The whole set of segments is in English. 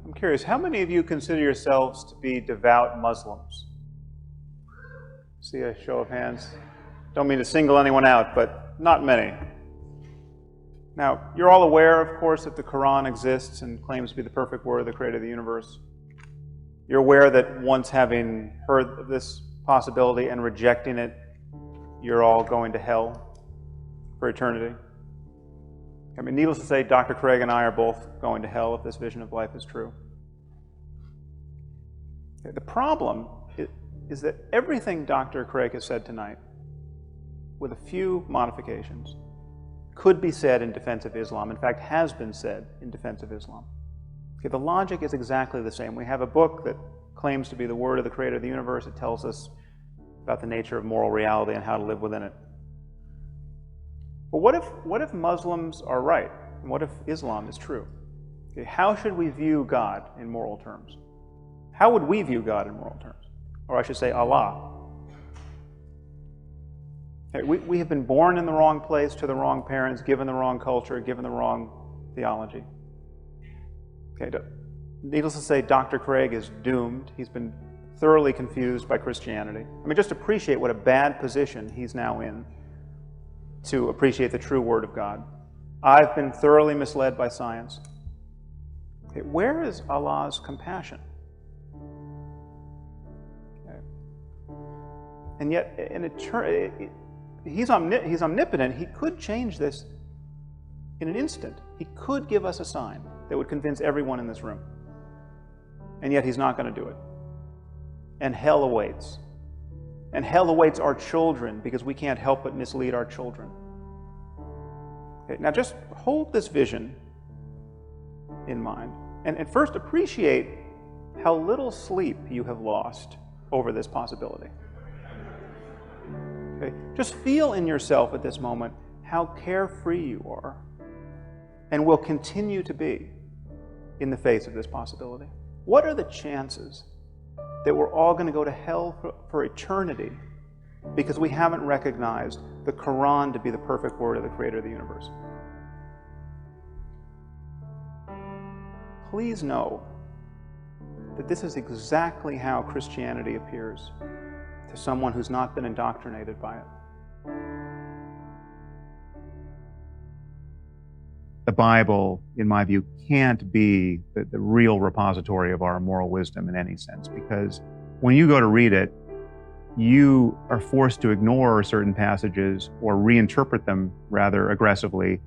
I'm curious, how many of you consider yourselves to be devout Muslims? See a show of hands? Don't mean to single anyone out, but not many. Now, you're all aware, of course, that the Quran exists and claims to be the perfect word of the creator of the universe. You're aware that once having heard of this possibility and rejecting it, you're all going to hell for eternity. I mean, needless to say, Dr. Craig and I are both going to hell if this vision of life is true. The problem is that everything Dr. Craig has said tonight, with a few modifications, could be said in defense of Islam. In fact, has been said in defense of Islam. Okay, the logic is exactly the same. We have a book that claims to be the word of the creator of the universe. It tells us about the nature of moral reality and how to live within it. But what if Muslims are right? And what if Islam is true? Okay, how should we view God in moral terms? How would we view God in moral terms? Or I should say Allah. Okay, we have been born in the wrong place, to the wrong parents, given the wrong culture, given the wrong theology. Okay, needless to say, Dr. Craig is doomed. He's been thoroughly confused by Christianity. I mean, just appreciate what a bad position he's now in to appreciate the true Word of God. I've been thoroughly misled by science. Okay, where is Allah's compassion? Okay. And yet, he's omnipotent. He could change this in an instant. He could give us a sign that would convince everyone in this room. And yet he's not going to do it. And hell awaits. And hell awaits our children because we can't help but mislead our children. Okay, now just hold this vision in mind. And first appreciate how little sleep you have lost over this possibility. Okay, just feel in yourself at this moment how carefree you are and will continue to be in the face of this possibility. What are the chances that we're all going to go to hell for eternity because we haven't recognized the Quran to be the perfect word of the creator of the universe? Please know that this is exactly how Christianity appears to someone who's not been indoctrinated by it. The Bible, in my view, can't be the real repository of our moral wisdom in any sense, because when you go to read it, you are forced to ignore certain passages or reinterpret them rather aggressively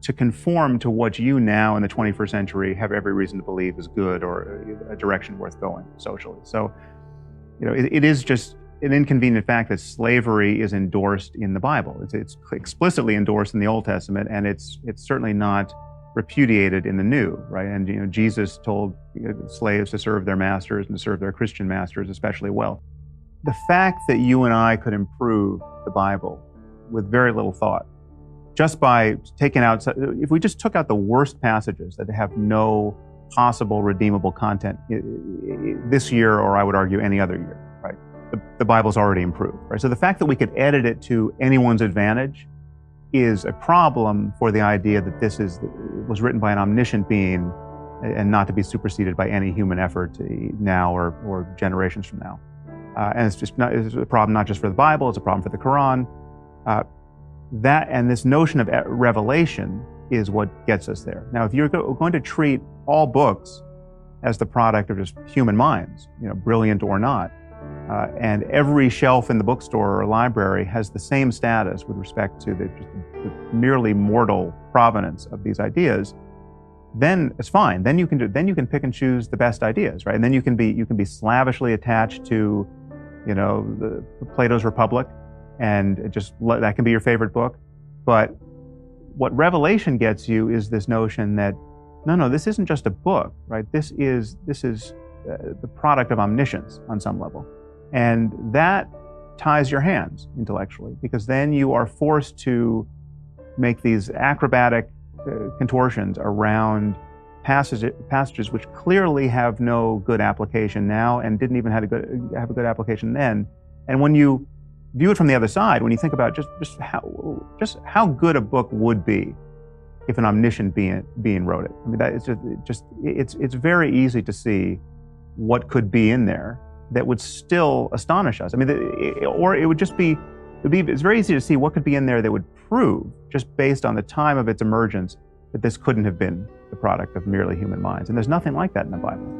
to conform to what you now in the 21st century have every reason to believe is good or a direction worth going socially. So, it is just an inconvenient fact that slavery is endorsed in the Bible. It's explicitly endorsed in the Old Testament, and it's certainly not repudiated in the New, right? And Jesus told slaves to serve their masters and to serve their Christian masters especially well. The fact that you and I could improve the Bible with very little thought, just by taking out, if we just took out the worst passages that have no possible redeemable content this year, or I would argue any other year, right? The Bible's already improved, right? So the fact that we could edit it to anyone's advantage is a problem for the idea that this was written by an omniscient being and not to be superseded by any human effort now or generations from now. And it's a problem not just for the Bible, it's a problem for the Quran. And this notion of revelation is what gets us there. Now, if you're going to treat all books as the product of just human minds, brilliant or not, and every shelf in the bookstore or library has the same status with respect to the merely mortal provenance of these ideas, then it's fine. Then you can pick and choose the best ideas, right? And then you can be slavishly attached to, the Plato's Republic, and that can be your favorite book. But what Revelation gets you is this notion that no, this isn't just a book, right? This is the product of omniscience on some level. And that ties your hands intellectually, because then you are forced to make these acrobatic contortions around passages which clearly have no good application now and didn't even have a good application then. And when you view it from the other side, when you think about just how good a book would be if an omniscient being wrote it. I mean, that is it's very easy to see what could be in there that would still astonish us. I mean, it's very easy to see what could be in there that would prove, just based on the time of its emergence, that this couldn't have been the product of merely human minds. And there's nothing like that in the Bible.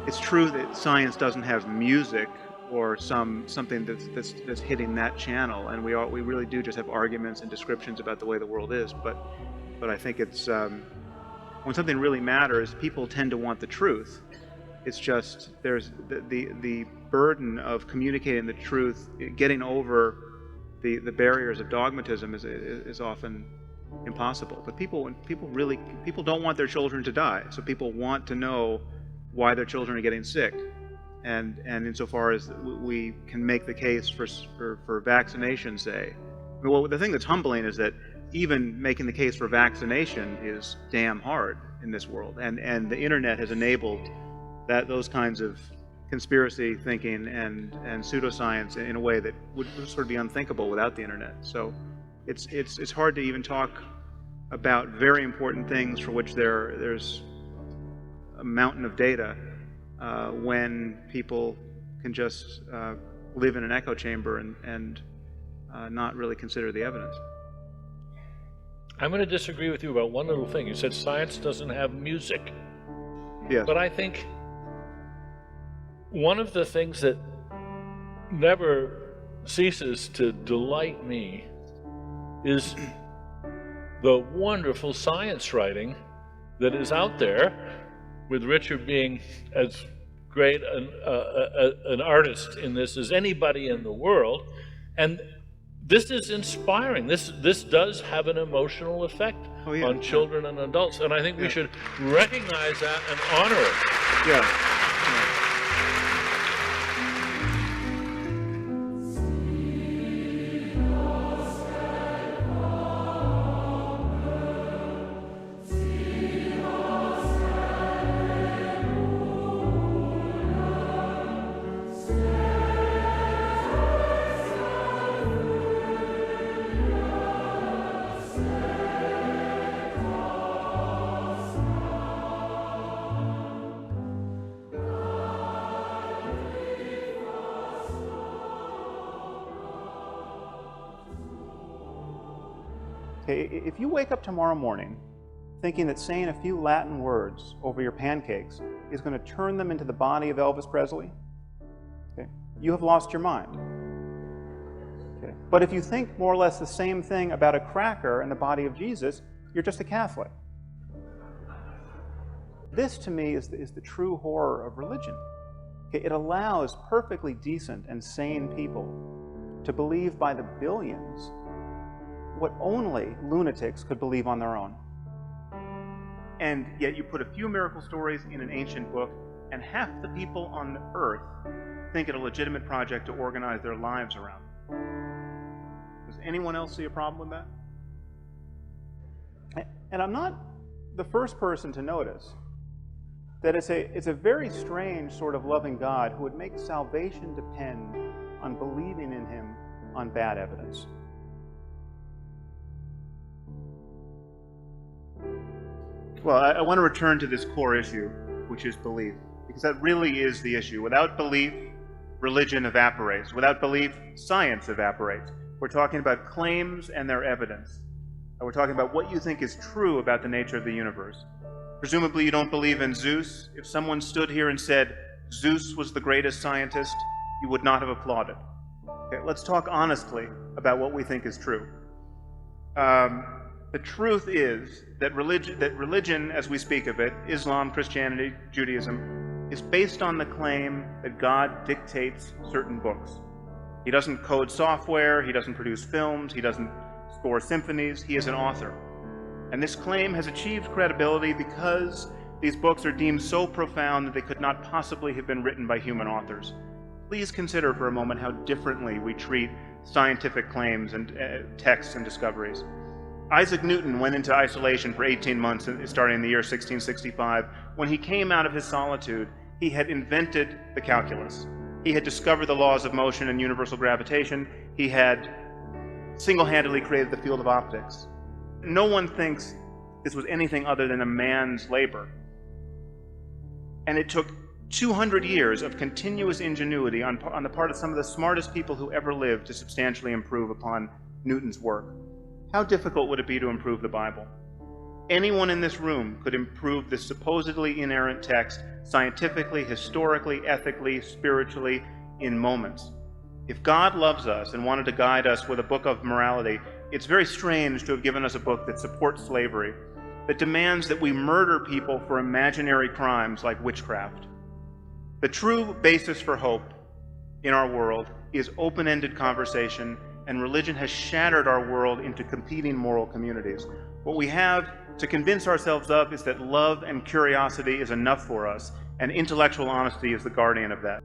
It's true that science doesn't have music or something that's hitting that channel, and we really do just have arguments and descriptions about the way the world is. But I think it's when something really matters, people tend to want the truth. It's just there's the burden of communicating the truth, getting over the barriers of dogmatism is often impossible. But people don't want their children to die, so people want to know why their children are getting sick, and insofar as we can make the case for vaccination, say, well, the thing that's humbling is that even making the case for vaccination is damn hard in this world, and the internet has enabled those kinds of conspiracy thinking and pseudoscience in a way that would sort of be unthinkable without the internet. So it's hard to even talk about very important things for which there's a mountain of data when people can just live in an echo chamber and not really consider the evidence. I'm going to disagree with you about one little thing. You said science doesn't have music. Yes. But I think one of the things that never ceases to delight me is the wonderful science writing that is out there, with Richard being as great an artist in this as anybody in the world. And this is inspiring. This does have an emotional effect on children and adults. And I think we should recognize that and honor it. Yeah. If you wake up tomorrow morning thinking that saying a few Latin words over your pancakes is going to turn them into the body of Elvis Presley, okay, you have lost your mind. Okay. But if you think more or less the same thing about a cracker and the body of Jesus, you're just a Catholic. This, to me, is the true horror of religion. Okay. It allows perfectly decent and sane people to believe by the billions what only lunatics could believe on their own. And yet you put a few miracle stories in an ancient book, and half the people on earth think it a legitimate project to organize their lives around. Does anyone else see a problem with that? And I'm not the first person to notice that it's a very strange sort of loving God who would make salvation depend on believing in him on bad evidence. Well, I want to return to this core issue, which is belief, because that really is the issue. Without belief, religion evaporates. Without belief, science evaporates. We're talking about claims and their evidence. We're talking about what you think is true about the nature of the universe. Presumably you don't believe in Zeus. If someone stood here and said Zeus was the greatest scientist, you would not have applauded. Okay, let's talk honestly about what we think is true. The truth is that religion, as we speak of it, Islam, Christianity, Judaism, is based on the claim that God dictates certain books. He doesn't code software, he doesn't produce films, he doesn't score symphonies, he is an author. And this claim has achieved credibility because these books are deemed so profound that they could not possibly have been written by human authors. Please consider for a moment how differently we treat scientific claims and texts and discoveries. Isaac Newton went into isolation for 18 months starting in the year 1665. When he came out of his solitude, he had invented the calculus. He had discovered the laws of motion and universal gravitation. He had single-handedly created the field of optics. No one thinks this was anything other than a man's labor. And it took 200 years of continuous ingenuity on the part of some of the smartest people who ever lived to substantially improve upon Newton's work. How difficult would it be to improve the Bible? Anyone in this room could improve this supposedly inerrant text scientifically, historically, ethically, spiritually, in moments. If God loves us and wanted to guide us with a book of morality, it's very strange to have given us a book that supports slavery, that demands that we murder people for imaginary crimes like witchcraft. The true basis for hope in our world is open-ended conversation, and religion has shattered our world into competing moral communities. What we have to convince ourselves of is that love and curiosity is enough for us, and intellectual honesty is the guardian of that.